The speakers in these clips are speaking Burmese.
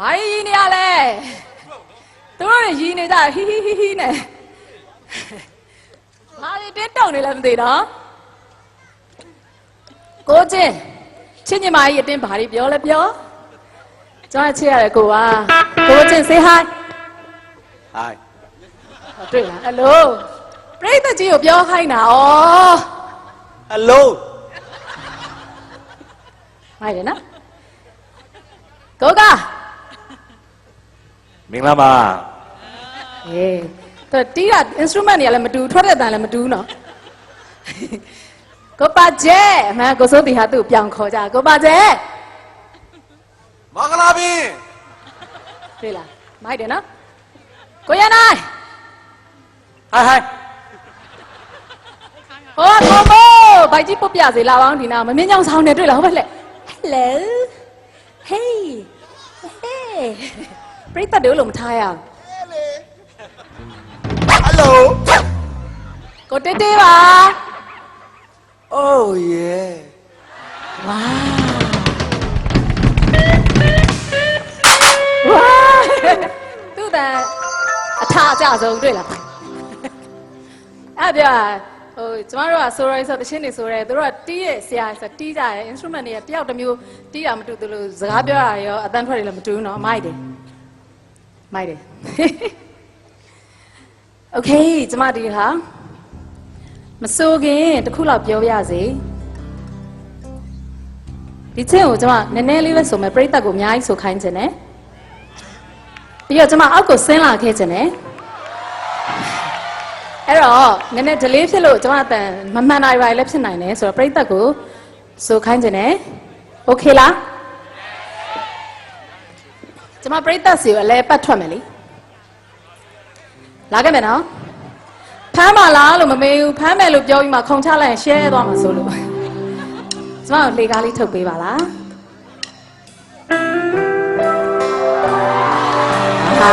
ဘာရည်နေရလဲသူတို့ရည်နေကြဟီဟီဟီဟီနဲ့ဘာတွေတင်းတောက်နေလဲမသိတော့ကိုချင်းချင်းညီမကြီးအတင်းဘာတွေပြောလဲပြောကျွန်တော်ချစ်ရတယ်ကိုပါကိုချင်း say hi hi တွေ့လား hello ပြိတ္တကြီးကိုပြောခိုင်းတာဩ hello မိုက်တယ်နော်ကိုကမင်္ဂလာပါအေးတော်တီးတာ instrument တွေကလည်းမတူထွက်တဲ့အတန်လည်းမတူနော်ကိုပါကျဲအမှန်ကိုစိုးတီဟာသူ့ကိုပြောင်းခေါ်ကြကိုပါကျဲမင်္ဂလာပြီတွေ့လားမိုက်တယ်နော်ကိုရနိုင် hi hi ဟောထော်မိုးဘိုက်ကြီးပုတ်ပြစေလာပေါင်းဒီနာမင်းကြောင်ဆောင်နေတွေ့လားဟုတ်ပါလေ hello hey hey ပြိတ္တတို့လို့မထားရအောင် hello ကိုတေးတေးပါ oh yeah ဝါဝါသူ့တဲ့အထာအကျဆုံးတွေ့လားအဲ့ပြဟိုကျမတို့ကဆိုရဲဆိုတချင်းနေဆိုရဲသူတို့ကတီးရဲ့ဆရာဆိုတီးကြရဲ့ instrument တွေကတယောက်တစ်မျိုးတီးတာမတူသလိုစကားပြောတာရောအတန်းထွက်တယ်လည်းမတူဘူးเนาะမိုက်တယ်โอเคကျမဒီဟာမစိုးခင်တခုလောက်ပြောပြစေဒီချင်းကိုကျမနည်းနည်းလေးပဲဆိုမယ်ပြိတ္တကိုအများကြီးဆိုခိုင်းခြင်းနဲ့ပြီးတော့ကျမအောက်ကိုဆင်းလာခဲ့ခြင်းနဲ့အဲ့တော့နည်းနည်း delay ဖြစ်လို့ကျမအတန်မမှန်နိုင်ပါလည်းဖြစ်နိုင်တယ်ဆိုတော့ပြိတ္တကိုဆိုခိုင်းခြင်းနဲ့ okay လားကျမပြိတ္တစီကိုအလဲပတ်ထွက်မယ်လေလာခဲ့မယ်နော်ဖမ်းပါလားလို့မမေးဘူးဖမ်းမယ်လို့ပြောပြီးမှခုံချလိုက်ရင် share သွားမှာဆိုလို့ကျမတို့လေကားလေးထုတ်ပေးပါလားဟာ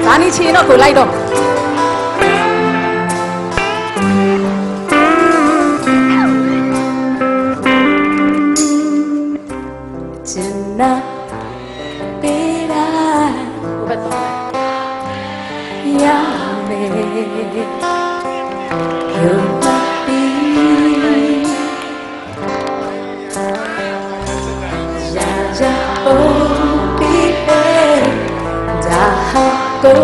ဒါနီချီတော့ကိုလိုက်တော့ကျင်နာပေးတာဘယ်တော့ya me you be ya ya oh be da ha go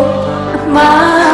ma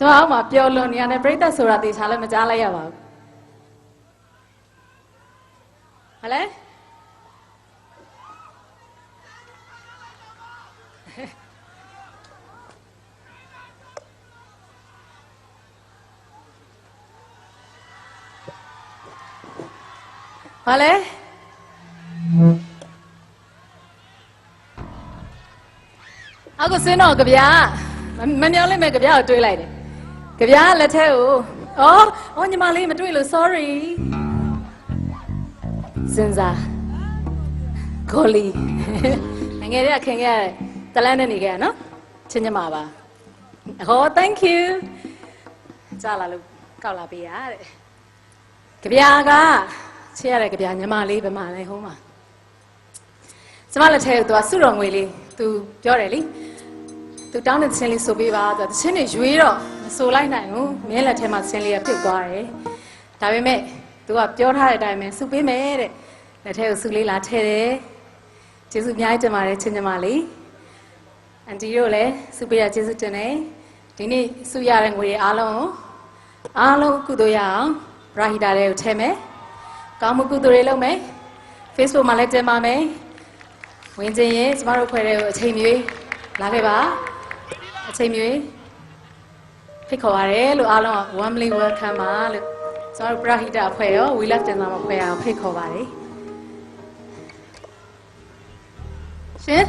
ကျမအောင်မှာပျော်လွန်နေရတယ်ပြိတ္တဆိုတာတေချာလည်းမကြားလိုက်ရပါဘူးဟဲ့လေဟဲ့လေအခုစင်းတော့ကြပြမမျောလေးမဲ့ကြပြကိုတွေးလိုက်တယ်ကြပြလက်ထဲကိုအော်ညီမလေးမတွေ့လို့ sorry စဉ်းစားကိုလီငယ်တွေကခင်ခဲ့ရတလန်းနဲ့နေခဲ့ရနော်ချင်းညီမပါဟော thank you ကြားလာလို့ကောက်လာပေးရတဲ့ကြပြကချစ်ရတဲ့ကြပြညီမလေးဘယ်မှာလဲဟိုးမှာကျမလက်ထဲကိုသူကစုတော်ငွေလေးသူပြောတယ်လေသူတောင်းတဲ့ချင်းလေးဆိုပေးပါသူကချင်းတွေရွေးတော့မဆိုလိုက်နိုင်ဘူးမင်းလက်ထဲမှာချင်းလေးကပြုတ်သွားတယ်ဒါပေမဲ့သူကပြောထားတဲ့အတိုင်းပဲစုပေးမယ်တဲ့လက်ထဲကိုစုလေးလာထည့်တယ်ကျေးဇူးအများကြီးတင်ပါတယ်ချင်းညီမလေးအန်တီတို့လည်းစုပေးရကျေးဇူးတင်တယ်ဒီနေ့စုရတဲ့ငွေတွေအားလုံးကုသိုလ်ရအောင်ပရာဟိတာတွေကိုထည့်မယ်ကောင်းမှုကုသိုလ်တွေလုပ်မယ် Facebook မှာလည်းတင်ပါမယ်ဝင်ခြင်းရင်ကျမတို့ဖွဲ့တဲ့ကိုအချိန်မီလာခဲ့ပါအချိန်မီဖိတ်ခေါ်ရတယ်လို့အားလုံးက warmly welcome ပါလို့ကျမတို့ပရာဟိတာအဖွဲ့ရော we love တင်ဆောင်မှာဖွဲ့ရအောင်ဖိတ်ခေါ်ပါတယ်ရှင်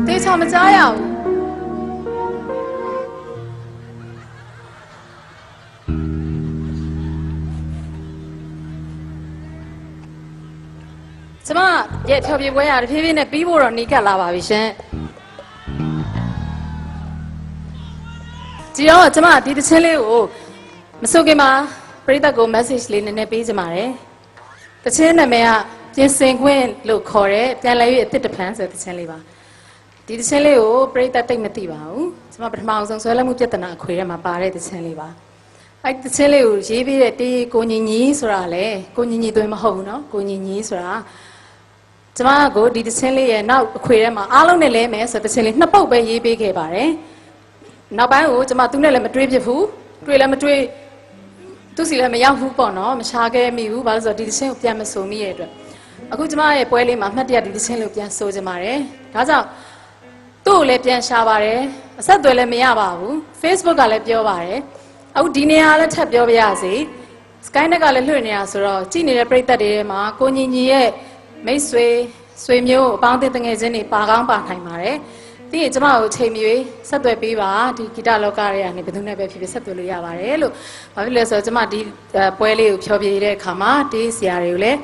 တေချာမကြားရဘူးကျမရဲ့ဖြောပြပွဲရတဖြည်းဖြည်းနဲ့ပြီးဖို့တော့နီးကပ်လာပါပြီရှင်ဒီတော့ကျမဒီတချင်းလေးကိုမဆိုခင်မှာပရိသတ်ကို message လေးနည်းနည်းပေးကြပါတယ်တချင်းနာမည်ကပြင်ဆင်ခွင့်လို့ခေါ်တဲ့ပြန်လည်၍အသစ်တဖန်ဆိုတဲ့တချင်းလေးပါဒီတချင်းလေးကိုပရိသတ်တိတ်မသိပါဘူးကျမပထမအောင်ဆုံးဆွဲလက်မှုပြဿနာအခွေထဲမှာပါတဲ့တချင်းလေးပါအဲ့တချင်းလေးကိုရေးပေးတဲ့တေးကိုညီညီဆိုတာလေကိုညီညီသွင်းမဟုတ်ဘူးเนาะကိုညီညီဆိုတာကျမကိုဒီတချင်းလေးရဲ့နောက်အခွေထဲမှာအားလုံးနဲ့လဲမယ်ဆိုတဲ့တချင်းလေးနှစ်ပုတ်ပဲရေးပေးခဲ့ပါတယ်နောက်ပိုင်းကိုကျမသူနဲ့လည်းမတွေးဖြစ်ဘူးတွေးလည်းမတွေးသူစီလည်းမရောက်ဘူးပေါ့နော်မရှာခဲ့မိဘူးဘာလို့ဆိုတော့ဒီတချင်းကိုပြန်မဆိုမိရဲ့အတွက်အခုကျမရဲ့ပွဲလေးမှာမှတ်တရဒီတချင်းလေးကိုပြန်ဆိုကြပါတယ်ဒါကြောင့်သူ့ကိုလည်းပြန်ရှာပါတယ်အဆက်အသွယ်လည်းမရပါဘူး Facebook ကလည်းပြောပါတယ်အခုဒီနေရာလည်းထပ်ပြောပြရစီ Skynet ကလည်းလွှင့်နေတာဆိုတော့ကြည့်နေတဲ့ပရိသတ်တွေထဲမှာကိုညီညီရဲ့မိတ်ဆွေမျိုးအပေါင်းအသင်းတငယ်ချင်းတွေပါကောင်းပါနိုင်ပါတယ်ဒီကျမကိုချိန်မြွေဆက်သွယ်ပေးပါဒီဂီတလောကတွေကနေဘယ်သူနဲ့ပဲဖြစ်ဖြစ်ဆက်သွယ်လို့ရပါတယ်လို့ဘာဖြစ်လဲဆိုတော့ကျမဒီပွဲလေးကိုဖြောပြတဲ့အခါမှာဒီဆရာတွေကိုလည်း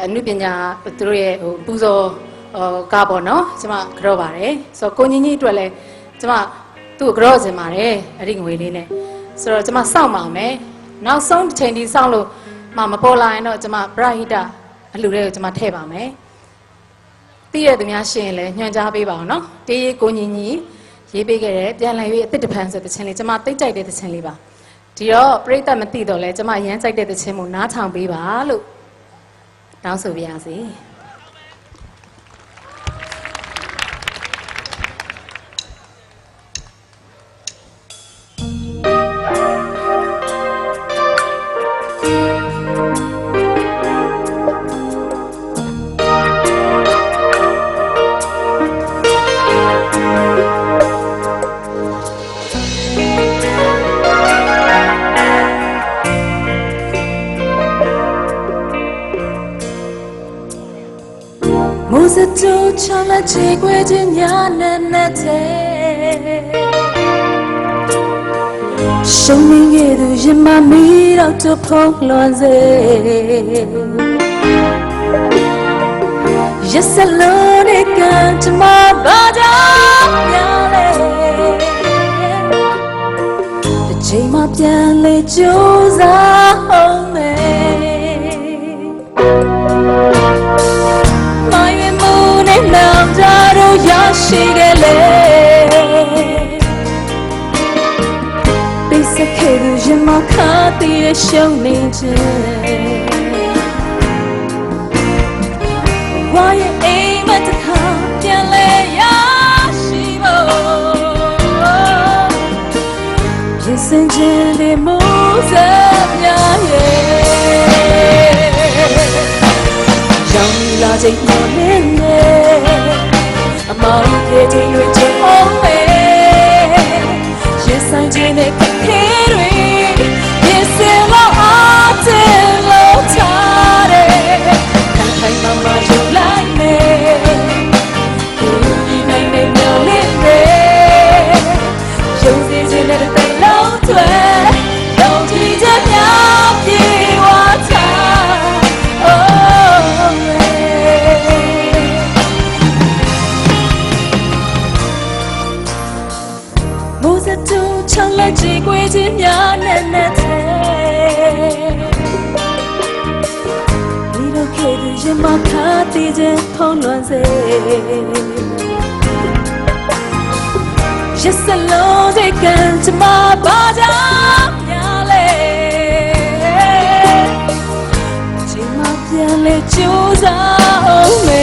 အနုပညာသူတို့ရဲ့ပူဇော်ကားပေါ့နော်ကျမကြော့ပါတယ်ဆိုတော့ကိုညီညီအတွက်လည်းကျမသူ့ကိုကြော့စင်ပါတယ်အဲ့ဒီငွေလေးနဲ့ဆိုတော့ကျမစောင့်ပါမယ်နောက်ဆုံးတစ်ချိန်ဒီစောင့်လို့မပေါ်လာရင်တော့ကျမပရဟိတအလှူတွေကိုကျမထည့်ပါမယ်သိရတဲ့သူများရှင်ရင်လည်းညွှန်ကြားပေးပါအောင်နော်တေးကိုညီညီရေးပေးခဲ့တဲ့ပြန်လည်၍အသစ်တဖန်ဆိုတဲ့ချင်းလေးကျမသိကြိုက်တဲ့သချင်းလေးပါဒီတော့ပရိသတ်မသိတော့လဲကျမရမ်းကြိုက်တဲ့သချင်းကိုနားထောင်ပေးပါလို့တောင်းဆိုပါရစေ是就唱了几回的娘奶奶的，生命也都人妈咪到就碰乱子，一生路的跟着妈把家娘嘞，这马变嘞就在后面。要是个嘞，被撒开的人马卡地的小妹子，我也爱满着他变嘞呀西么， စများရဲ့ရောင်လာချိန်ပေါ်နေနေအမောင်ရဲ့ချိန်တွေချုံအောင်ပဲရင်ဆိုင်ခြင်းနဲ့ခက်ခဲတွေပြင်ဆင်လို့အားတင်လို့ချတယ်ခိုင်ခိုင်မာမာယူလိုက်မယ်ဒီနိုင်နေမျောလေးပဲရုံးစီခြင်းနဲ့တစ်လုံးသွဲလုံးကြည့်ချက်များပြေဝါချမိုးစတူချမ်းလက်ကြည့်ခွေခြင်းများနဲ့နဲ့တဲ့ဒီလိုခေတ်ရင်မခါတည်ခြင်းဖုံးလွှမ်းစေYes, alone they can to my body, yale. Chima piale chusa ome.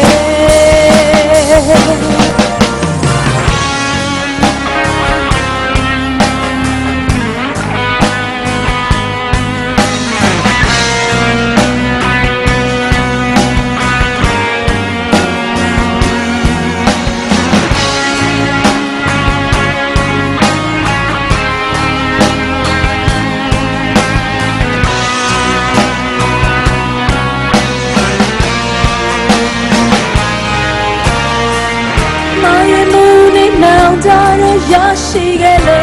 Yashi gele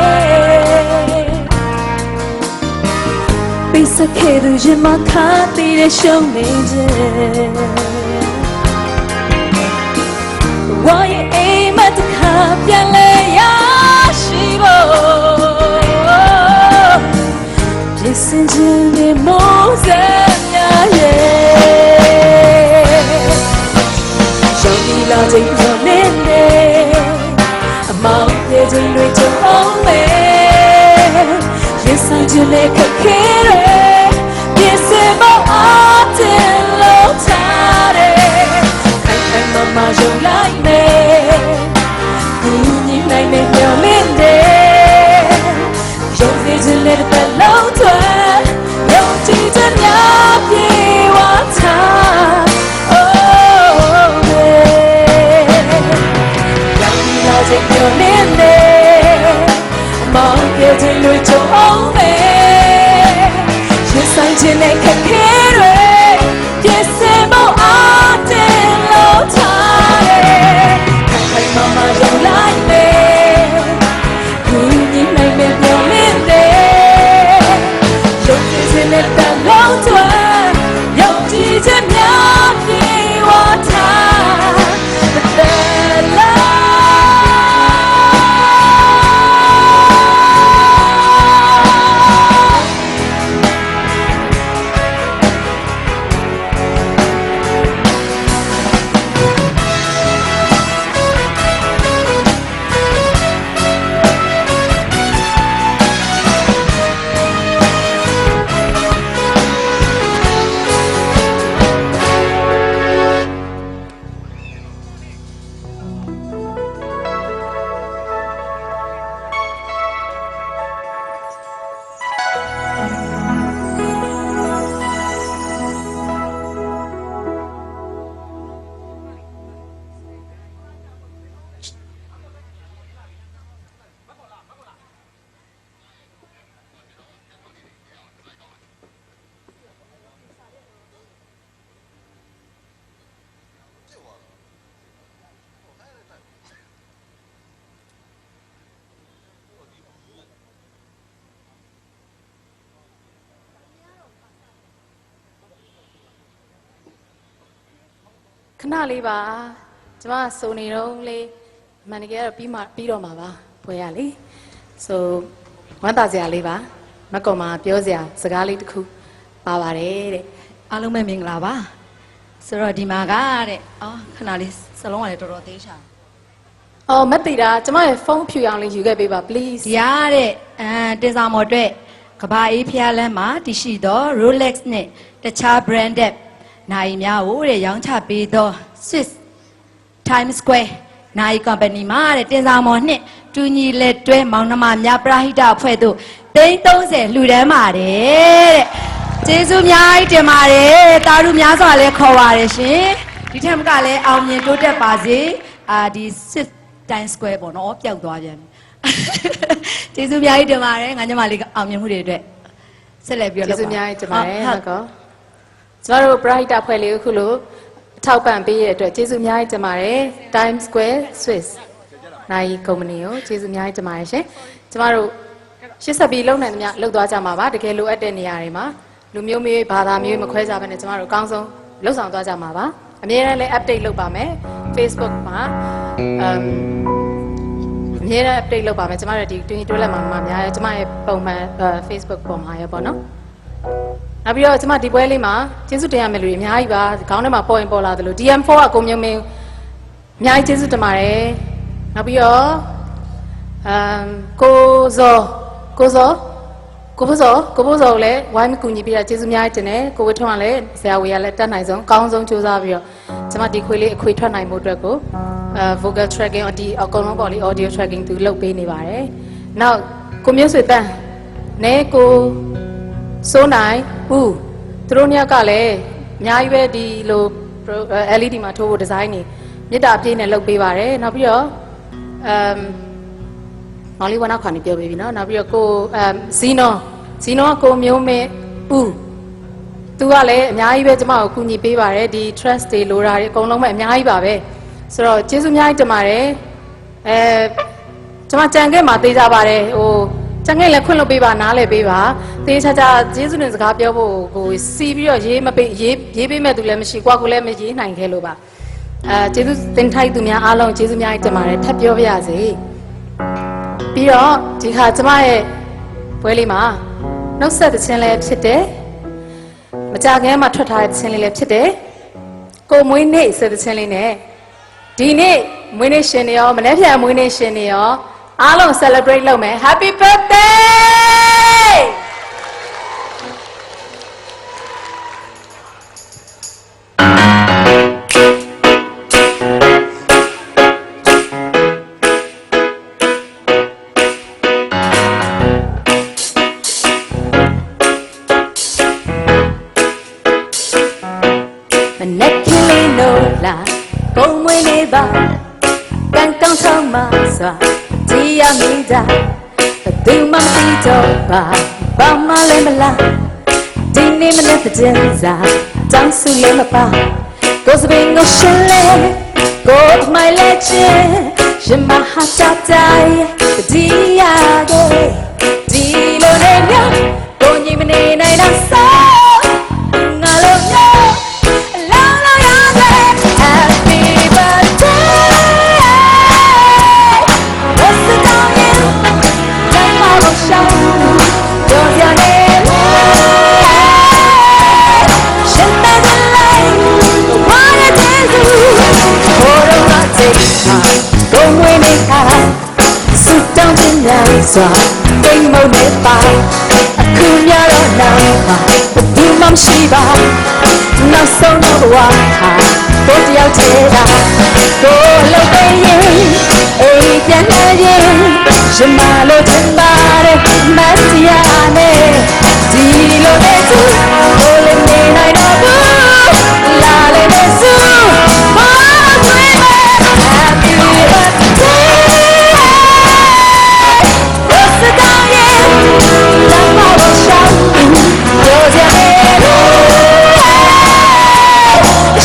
Bisa kedu jima khati de shong neje Why aim at the cup yale yashi bo Listen to the Moses ye Show me love in your name Mong để dừng đôi chân ống mê Yên sang chưa lệ khắc khí rê Biết sẽ bao áo tiền lâu ta đê Khánh khánh mà dùng lại mê Cứ nhìn này mê mèo lên đê Dòng dây dừng lệ thật lâu thuê Lâu chỉ chân nháp đi hóa thang Hãy subscribe cho kênh Ghiền Mì Gõ Để không Khana li ba, cuma so ni dong le, mana kira pi do ma ba, boleh ali. So, mana zia li ba, nak ma pio zia segala itu ba ba de. အားလုံးပဲမင်္ဂလာပါဆိုတော့ဒီမှာကတဲ့ခဏလေးစလုံးကလည်းတော်တော်သေးချာ Oh, Matira, cuma phone piu yang le juga beba please. ဒီရတဲ့တင်ဆောင်မော်အတွက်ကဘာအေးဖျားလမ်းမှာတရှိသော Rolex နဲ့တခြား branded နိုင်များကိုတဲ့ရောင်းချပေးသော Swiss Times Square နိုင် company မှာတဲ့တင်ဆောင်မော်နဲ့တူညီလက်တွဲမောင်နှမများပရာဟိတအဖွဲ့တို့ 30လှူဒန်းပါတယ်တဲ့ကျေးဇူးအများကြီးတင်ပါတယ်တာရုများစွာလည်းခေါ်ပါတယ်ရှင်ဒီထက်မကလည်းအောင်မြင်တိုးတက်ပါစေဒီ6 times square ပေါ့နော်ပျောက်သွားပြန်ကျေးဇူးအများကြီးတင်ပါတယ်ငါညီမလေးကအောင်မြင်မှုတွေအတွက်ဆက်လက်ပြီးတော့ ကျေးဇူးအများကြီးတင်ပါတယ်ဟုတ်ကောကျမတို့ bright အဖွဲ့လေးခုလိုထောက်ပံ့ပေးရတဲ့အတွက်ကျေးဇူးအများကြီးတင်ပါတယ် Times Square Swiss နိုင်ကုမ္ပဏီကိုကျေးဇူးအများကြီးတင်ပါတယ်ရှင်ကျမတို့ရှစ်ဆက်ပြီးလုံနိုင်သမျှလှုပ်သွားကြမှာပါတကယ်လိုအပ်တဲ့နေရာတွေမှာလူမျိုးမျိုးဘာသာမျိုးမခွဲခြားဘဲနဲ့ကျမတို့အကောင်းဆုံးလှုပ်ဆောင်သွားကြမှာပါအမြဲတမ်းလည်း update လုပ်ပါမယ် Facebook မှာအမြဲတမ်း update လုပ်ပါမယ်ကျမတို့ဒီတွင်းတွဲလက်မှာအများကြီးကျမရဲ့ပုံမှန် Facebook ပေါ်မှာရပေါ့နော်နောက်ပြီးတော့ကျမဒီပွဲလေးမှာကျေးဇူးတင်ရမယ်လူတွေအများကြီးပါခေါင်းထဲမှာပေါ်ရင်ပေါ်လာတယ်လို့ DM4 ကကိုမျိုးမင်းအများကြီးကျေးဇူးတင်ပါတယ်နောက်ပြီးတော့ကိုဖိုးစောကိုလည်းဝိုင်းမကူညီပြီးတော့ကျေးဇူးများတင်တယ်ကိုဝေထွန်းကလည်းဆရာဝေကလည်းတက်နိုင်ဆုံးအကောင်းဆုံးကြိုးစားပြီးတော့ကျမဒီခွေလေးအခွေထွက်နိုင်မှုအတွက်ကိုvocal tracking ဒီအကုန်လုံးပေါ့လေ audio tracking သူလုပ်ပေးနေပါတယ်နောက်ကိုမျိုးဆွေတန်းနဲကိုစိုးနိုင်ဦးသူတို့ညကလည်းအများကြီးပဲဒီလို LED မှာထိုးဖို့ဒီဇိုင်းနေမြစ်တာအပြည့်နဲ့လုပ်ပေးပါတယ်နောက်ပြီးတော့မောင်လေးဝနောက်ခါနေပြောပေးပြီနော်နောက်ပြီးတော့ကိုဇီနောကကိုမျိုးမင်းဦးသူကလည်းအများကြီးပဲကျမကိုကူညီပေးပါတယ်ဒီ trust တွေလိုတာတွေအကုန်လုံးပဲအများကြီးပါပဲဆိုတော့ကျေးဇူးအများကြီးတင်ပါတယ်ကျမကြံခဲ့မှာသေးကြပါတယ်ကြံခဲ့လည်းခွင့်လွှတ်ပေးပါနားလည်ပေးပါသေးချာချာကျေးဇူးတင်စကားပြောဖို့ကိုစီးပြီးတော့ရေးပေးမဲ့သူလည်းမရှိကိုကလည်းမရေးနိုင်ခဲ့လို့ပါကျေးဇူးတင်ထိုက်သူများအားလုံးကျေးဇူးများတင်ပါတယ်ထပ်ပြောပြရစေပြီးတော့ဒီခါကျမရဲ့ပွဲလေးမှာနှုတ်ဆက်သခြင်းလည်းဖြစ်တယ်မကြခင်မှာထွက်ထားတဲ့သခြင်းလေးလည်းဖြစ်တယ်ကိုမွေးနေ့ဆက်သခြင်းလေးနဲ့ဒီနေ့မွေးနေ့ရှင်တွေရောမနေ့ဖြန်မွေးနေ့ရှင်တွေရောအားလုံး celebrate လုပ်မယ် Happy birthdayသူမမသိတော့ဘာမှလည်းမလားဒီနေ့မနေ့တည်းစားတောင်းစုလည်းမပါကိုစပင်းကိုရှင်းလဲကိုမိုင်လက်ချင်းရှင်မဟာတာတိုင်းဒီရတဲ့ဒီလိုနဲ့မြောက်ကိုညီမနေနိုင်တော့စားငါလို့မြောက်လောင်းလို့ရတယ် Happy birthday What's the time show your name shine the light what it is for the day go when it sit down in the sun bring more net by a kunya na du mam shiba na so no wa go tiao che da go lo pe yin ai pian na yinရှင်မလို့တင်ပါတယ်မတ်ရနဲ့ဒီလိုနဲ့သူကိုလည်းနေနိုင်တော့ဘူးလာလေနဲ့စုဘာသွေးမဲ Happy birthday What's the time Love my show You're the hero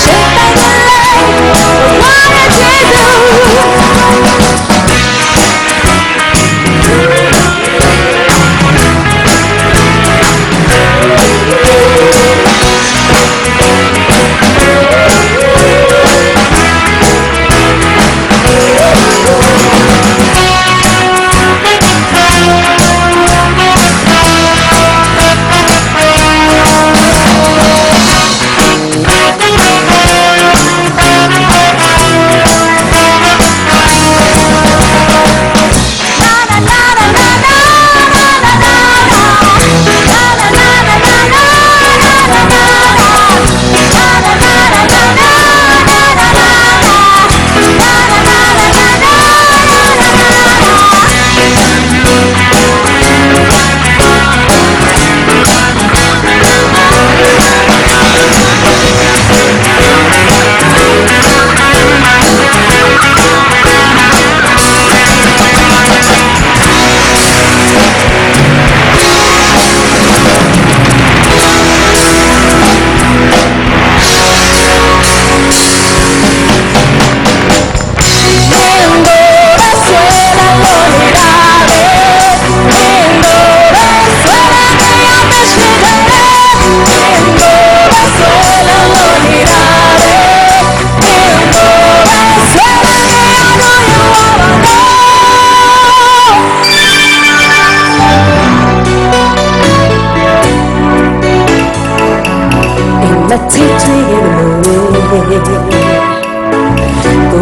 Shine the light What a Jesus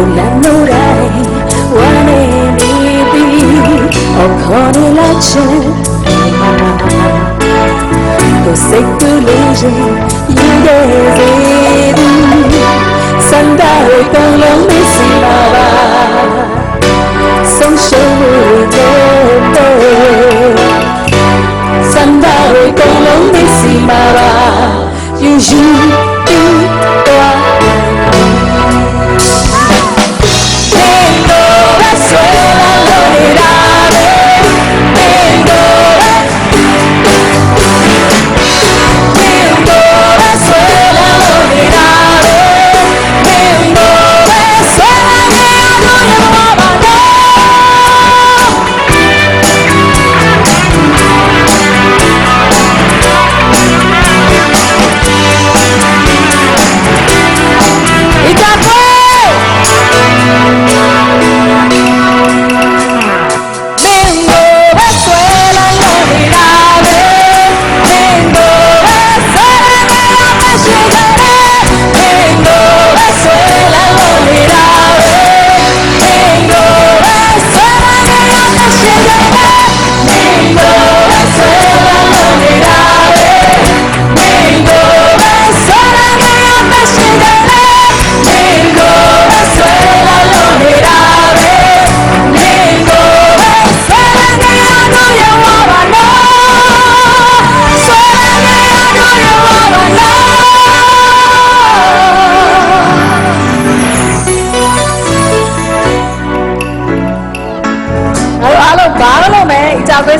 la norai wane ni bi o khone la chen to say to leje you de du sanda ro tong long ni si ba ba song show de to sanda ro tong long ni si ba ba you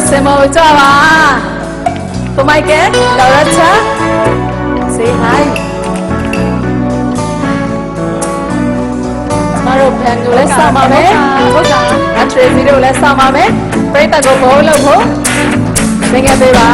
Simo Java to Michael Lauracha say hi Maro Pandu let's samame and Tracy do let's samame pray ta go bolo ho sing it ba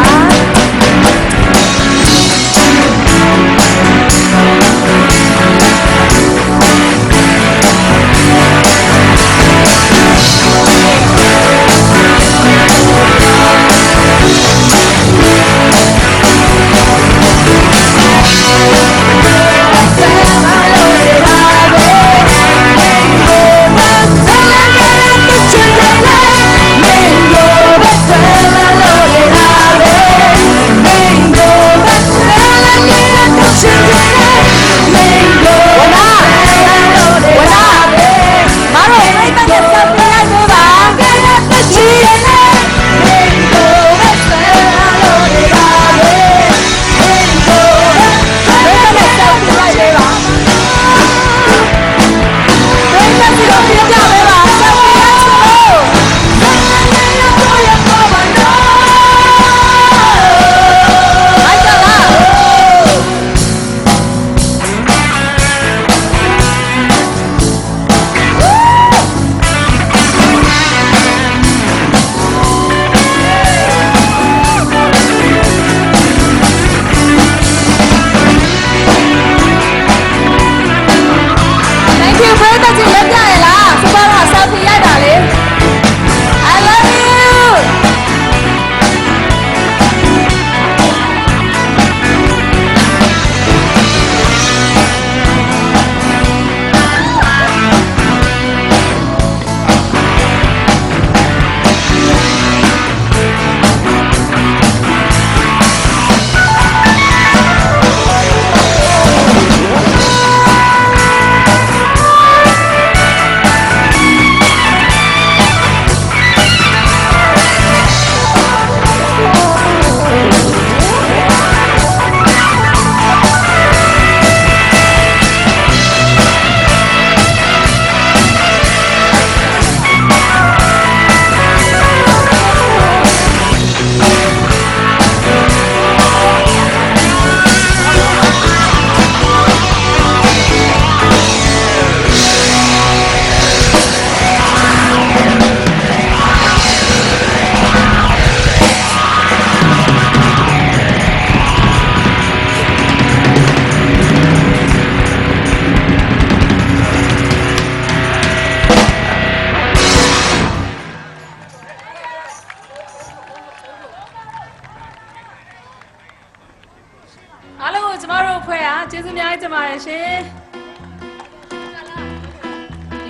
အားလုံးကိုကျမတို့ဖွဲ့အားကျေးဇူးများတင်ပါတယ်ရှင်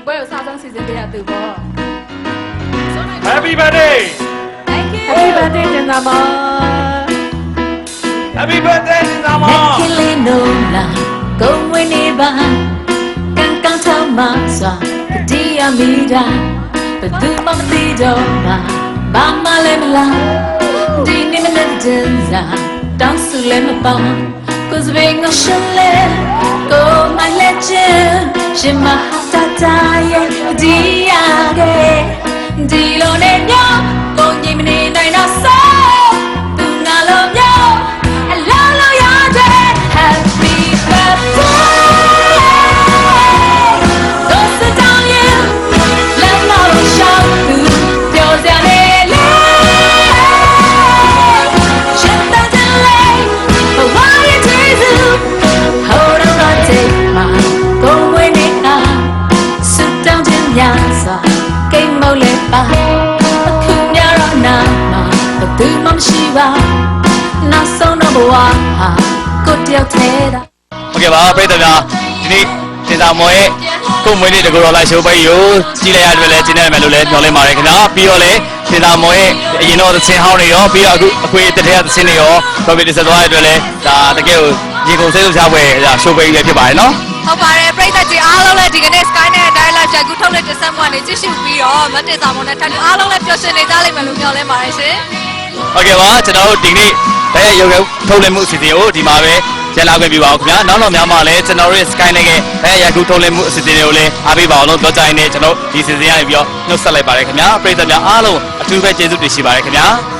ပွဲကိုစားဆုံးစီစဉ်ပေးရသူပေါ့ Happy birthday Thank you Happy birthday တင်တာမော Happy birthday တင်တာမော ကလေးနိုးလာဂုံဝင်နေပါကန်ကန်ထောင်းမစွာတည်ရမိတာဘယ်သူမှမသိတော့ပါဘာမှလည်းမလားဒီနေ့မနေ့တင်စားတောင်းစုလည်းမပေါင်း Cause being a chalet go my legend ရှင်မဟာတာရဲ့ဒီရခဲ့ဒီလိုနဲ့ညကိုညီမနေနိုင်တော့ဆောသူငါလိုမျိုးအလောလိုရတဲ့ Happy birthday တော့စတောင်းရင်လက်မောင်ရှောက်သူပြောစရာနေလေရှင်တန်တယ်လေဘဝရဲ့ကျေးဇူး Hold on I take my go when it now sit down ခြင်းများစွာကိတ်မောက်လဲပါအခုညတော့နာမှာဘယ်သူမှမရှိပါနောက်ဆုံးတော့ဘဝဟာကိုတယောက်တည်းသာ โอเคပါပရိသတ်များဒီနေ့တင်တာမော်ရဲ့ကိုမွေးနေ့တကူတော်လိုက်ရှိုးပိတ်ကိုကြည့်လိုက်ရတဲ့လည်းကျင်းနေမယ်လို့လည်းညွှန်လင်းပါတယ်ခင်ဗျာပြီးတော့လည်းတင်တာမော်ရဲ့အရင်တော့သင်းဟောင်းတွေရောပြီးတော့အခုအခွေတထဲကသင်းတွေရောတော်ပြီတက်သွားတဲ့အတွက်လည်းဒါတကယ်ကိုရေကုန်စိတ်လို့ရှားပွဲရှိုးပိတ်ပဲဖြစ်ပါတယ်နော် ဟုတ်ပါတယ်ပရိသတ်ကြီးအားလုံးလည်းဒီကနေ့ Sky နဲ့ Direct Live ကြိုက်ကူထုတ်တဲ့ဆက်မွန်နေကြည့်ရှုပြီးတော့မတ်တင်စာမွန်နဲ့ထိုင်လို့အားလုံးလည်းပျော်ရွှင်နေကြလိမ့်မယ်လို့မျှော်လင့်ပါတယ်ရှင် โอเคပါကျွန်တော်တို့ဒီနေ့လည်းရုပ်ရုပ်ထုတ်လွှင့်မှုအစီအစဉ်ကိုဒီမှာပဲကျန်လာခွင့်ပြုပါဦးခင်ဗျာနောက်တော့များမှလည်းကျွန်တော်တို့ရဲ့ Sky နဲ့လည်းရိုက်ကူးထုတ်လွှင့်မှုအစီအစဉ်တွေကိုလည်းအားပေးပါအောင်လို့ပြောကြရင်းနဲ့ကျွန်တော်ဒီအစီအစဉ်ရပြီးတော့နှုတ်ဆက်လိုက်ပါတယ်ခင်ဗျာပရိသတ်များအားလုံးအထူးပဲကျေးဇူးတင်ရှိပါတယ်ခင်ဗျာ